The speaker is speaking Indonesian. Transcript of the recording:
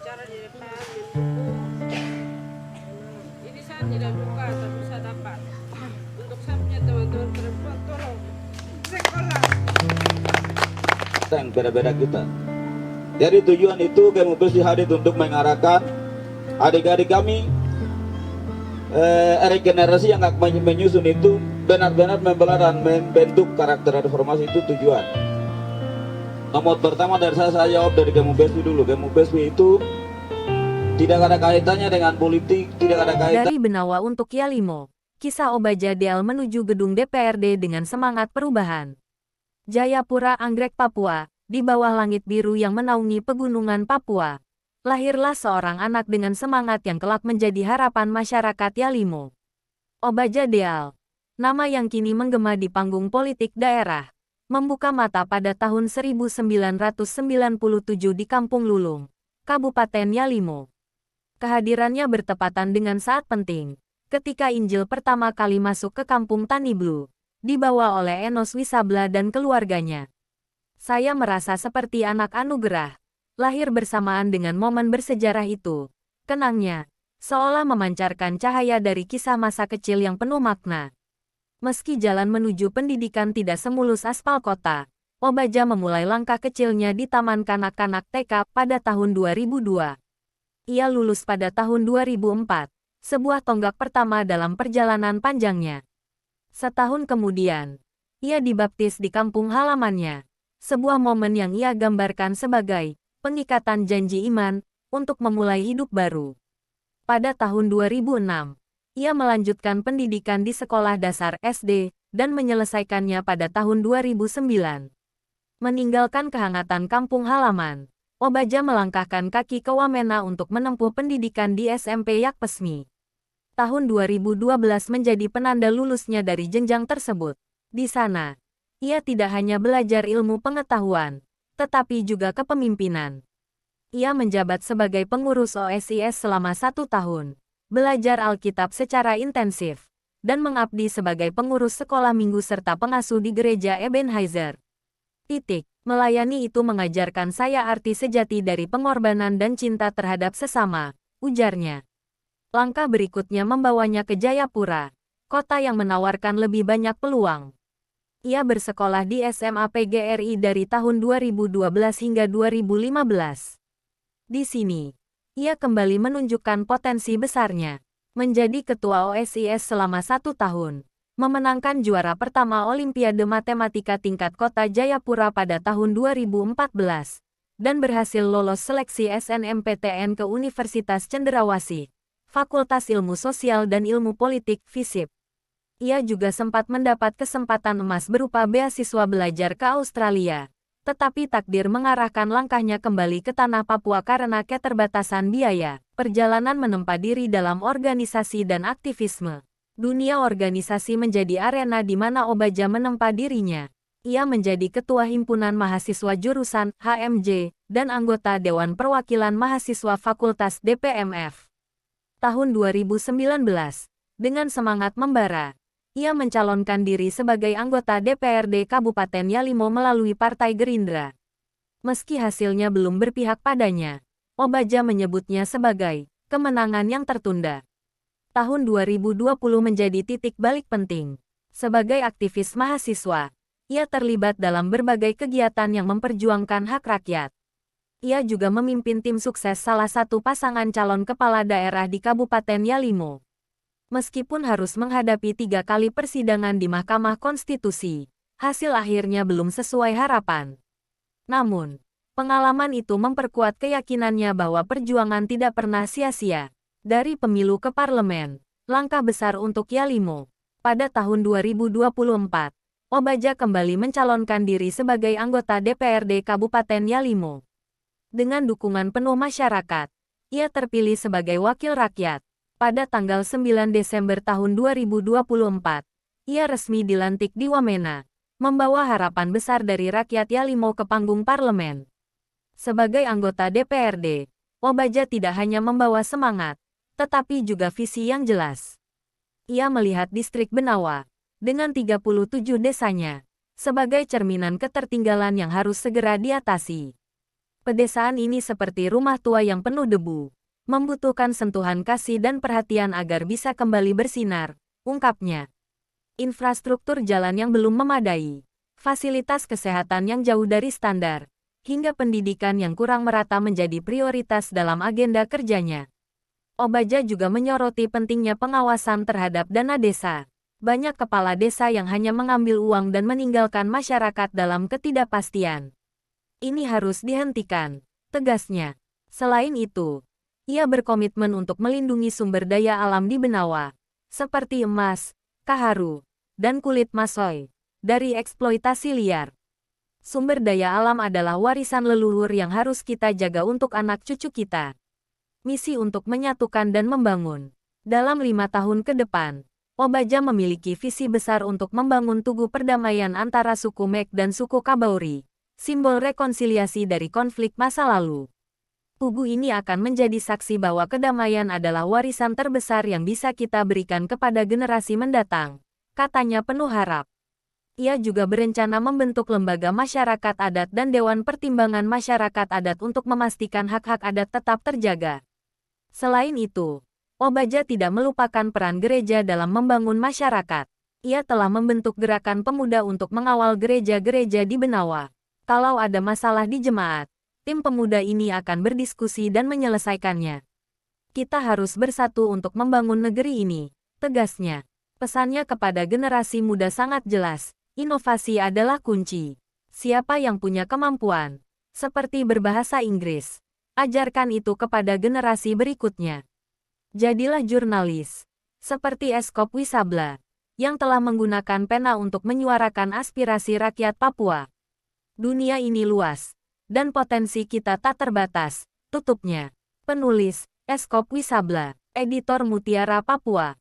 bicara di depan mendukung. Ini saya tidak buka, tapi saya dapat. Untuk saya punya teman-teman perempuan, tolong sekolah. Yang beda-beda kita. Jadi tujuan itu kami bersih hadir untuk mengarahkan adik-adik kami regenerasi yang akan menyusun itu benar-benar membelah dan membentuk karakter reformasi itu tujuan. Nomor pertama dari saya jawab dari Kemu Beswi dulu. Kemu Beswi itu tidak ada kaitannya dengan politik, tidak ada kaitan. Dari Benawa untuk Yalimo, kisah Obaja Del menuju gedung DPRD dengan semangat perubahan. Jayapura, Anggrek, Papua, di bawah langit biru yang menaungi pegunungan Papua. Lahirlah seorang anak dengan semangat yang kelak menjadi harapan masyarakat Yalimo. Obaja Del, nama yang kini menggema di panggung politik daerah, membuka mata pada tahun 1997 di Kampung Lulung, Kabupaten Yalimo. Kehadirannya bertepatan dengan saat penting, ketika Injil pertama kali masuk ke Kampung Taniblu, dibawa oleh Enos Wisabla dan keluarganya. Saya merasa seperti anak anugerah, lahir bersamaan dengan momen bersejarah itu, kenangnya, seolah memancarkan cahaya dari kisah masa kecil yang penuh makna. Meski jalan menuju pendidikan tidak semulus aspal kota, Obaja memulai langkah kecilnya di Taman Kanak-Kanak TK pada tahun 2002. Ia lulus pada tahun 2004, sebuah tonggak pertama dalam perjalanan panjangnya. Setahun kemudian, ia dibaptis di kampung halamannya, sebuah momen yang ia gambarkan sebagai pengikatan janji iman untuk memulai hidup baru. Pada tahun 2006, ia melanjutkan pendidikan di sekolah dasar SD dan menyelesaikannya pada tahun 2009. Meninggalkan kehangatan kampung halaman, Obaja melangkahkan kaki ke Wamena untuk menempuh pendidikan di SMP Yakpesmi. Tahun 2012 menjadi penanda lulusnya dari jenjang tersebut. Di sana, ia tidak hanya belajar ilmu pengetahuan, tetapi juga kepemimpinan. Ia menjabat sebagai pengurus OSIS selama 1 tahun, belajar Alkitab secara intensif, dan mengabdi sebagai pengurus sekolah minggu serta pengasuh di gereja Ebenezer. Melayani itu mengajarkan saya arti sejati dari pengorbanan dan cinta terhadap sesama, ujarnya. Langkah berikutnya membawanya ke Jayapura, kota yang menawarkan lebih banyak peluang. Ia bersekolah di SMA PGRI dari tahun 2012 hingga 2015. Di sini, ia kembali menunjukkan potensi besarnya, menjadi ketua OSIS selama 1 tahun. Memenangkan juara pertama Olimpiade Matematika tingkat kota Jayapura pada tahun 2014, dan berhasil lolos seleksi SNMPTN ke Universitas Cenderawasih, Fakultas Ilmu Sosial dan Ilmu Politik, FISIP. Ia juga sempat mendapat kesempatan emas berupa beasiswa belajar ke Australia, tetapi takdir mengarahkan langkahnya kembali ke tanah Papua karena keterbatasan biaya. Perjalanan menempa diri dalam organisasi dan aktivisme. Dunia organisasi menjadi arena di mana Obaja menempa dirinya. Ia menjadi ketua himpunan mahasiswa jurusan HMJ dan anggota Dewan Perwakilan Mahasiswa Fakultas DPMF. Tahun 2019, dengan semangat membara, ia mencalonkan diri sebagai anggota DPRD Kabupaten Yalimo melalui Partai Gerindra. Meski hasilnya belum berpihak padanya, Obaja menyebutnya sebagai kemenangan yang tertunda. Tahun 2020 menjadi titik balik penting. Sebagai aktivis mahasiswa, ia terlibat dalam berbagai kegiatan yang memperjuangkan hak rakyat. Ia juga memimpin tim sukses salah satu pasangan calon kepala daerah di Kabupaten Yalimo. Meskipun harus menghadapi 3 kali persidangan di Mahkamah Konstitusi, hasil akhirnya belum sesuai harapan. Namun, pengalaman itu memperkuat keyakinannya bahwa perjuangan tidak pernah sia-sia. Dari pemilu ke parlemen, langkah besar untuk Yalimo. Pada tahun 2024, Obaja kembali mencalonkan diri sebagai anggota DPRD Kabupaten Yalimo. Dengan dukungan penuh masyarakat, ia terpilih sebagai wakil rakyat. Pada tanggal 9 Desember tahun 2024, ia resmi dilantik di Wamena, membawa harapan besar dari rakyat Yalimo ke panggung parlemen. Sebagai anggota DPRD, Obaja tidak hanya membawa semangat, tetapi juga visi yang jelas. Ia melihat distrik Benawa, dengan 37 desanya, sebagai cerminan ketertinggalan yang harus segera diatasi. Pedesaan ini seperti rumah tua yang penuh debu, membutuhkan sentuhan kasih dan perhatian agar bisa kembali bersinar, ungkapnya. Infrastruktur jalan yang belum memadai, fasilitas kesehatan yang jauh dari standar, hingga pendidikan yang kurang merata menjadi prioritas dalam agenda kerjanya. Obaja juga menyoroti pentingnya pengawasan terhadap dana desa. Banyak kepala desa yang hanya mengambil uang dan meninggalkan masyarakat dalam ketidakpastian. Ini harus dihentikan, tegasnya. Selain itu, ia berkomitmen untuk melindungi sumber daya alam di Benawa, seperti emas, kaharu, dan kulit masoy, dari eksploitasi liar. Sumber daya alam adalah warisan leluhur yang harus kita jaga untuk anak cucu kita. Misi untuk menyatukan dan membangun. Dalam 5 tahun ke depan, Obaja memiliki visi besar untuk membangun tugu perdamaian antara suku Mek dan suku Kabauri, simbol rekonsiliasi dari konflik masa lalu. Tugu ini akan menjadi saksi bahwa kedamaian adalah warisan terbesar yang bisa kita berikan kepada generasi mendatang, katanya penuh harap. Ia juga berencana membentuk lembaga masyarakat adat dan Dewan Pertimbangan Masyarakat Adat untuk memastikan hak-hak adat tetap terjaga. Selain itu, Obaja tidak melupakan peran gereja dalam membangun masyarakat. Ia telah membentuk gerakan pemuda untuk mengawal gereja-gereja di Benawa. Kalau ada masalah di jemaat, tim pemuda ini akan berdiskusi dan menyelesaikannya. Kita harus bersatu untuk membangun negeri ini, tegasnya. Pesannya kepada generasi muda sangat jelas, inovasi adalah kunci. Siapa yang punya kemampuan, seperti berbahasa Inggris, ajarkan itu kepada generasi berikutnya. Jadilah jurnalis, seperti Eskop Wisabla, yang telah menggunakan pena untuk menyuarakan aspirasi rakyat Papua. Dunia ini luas, dan potensi kita tak terbatas, tutupnya. Penulis, Eskop Wisabla, Editor Mutiara Papua.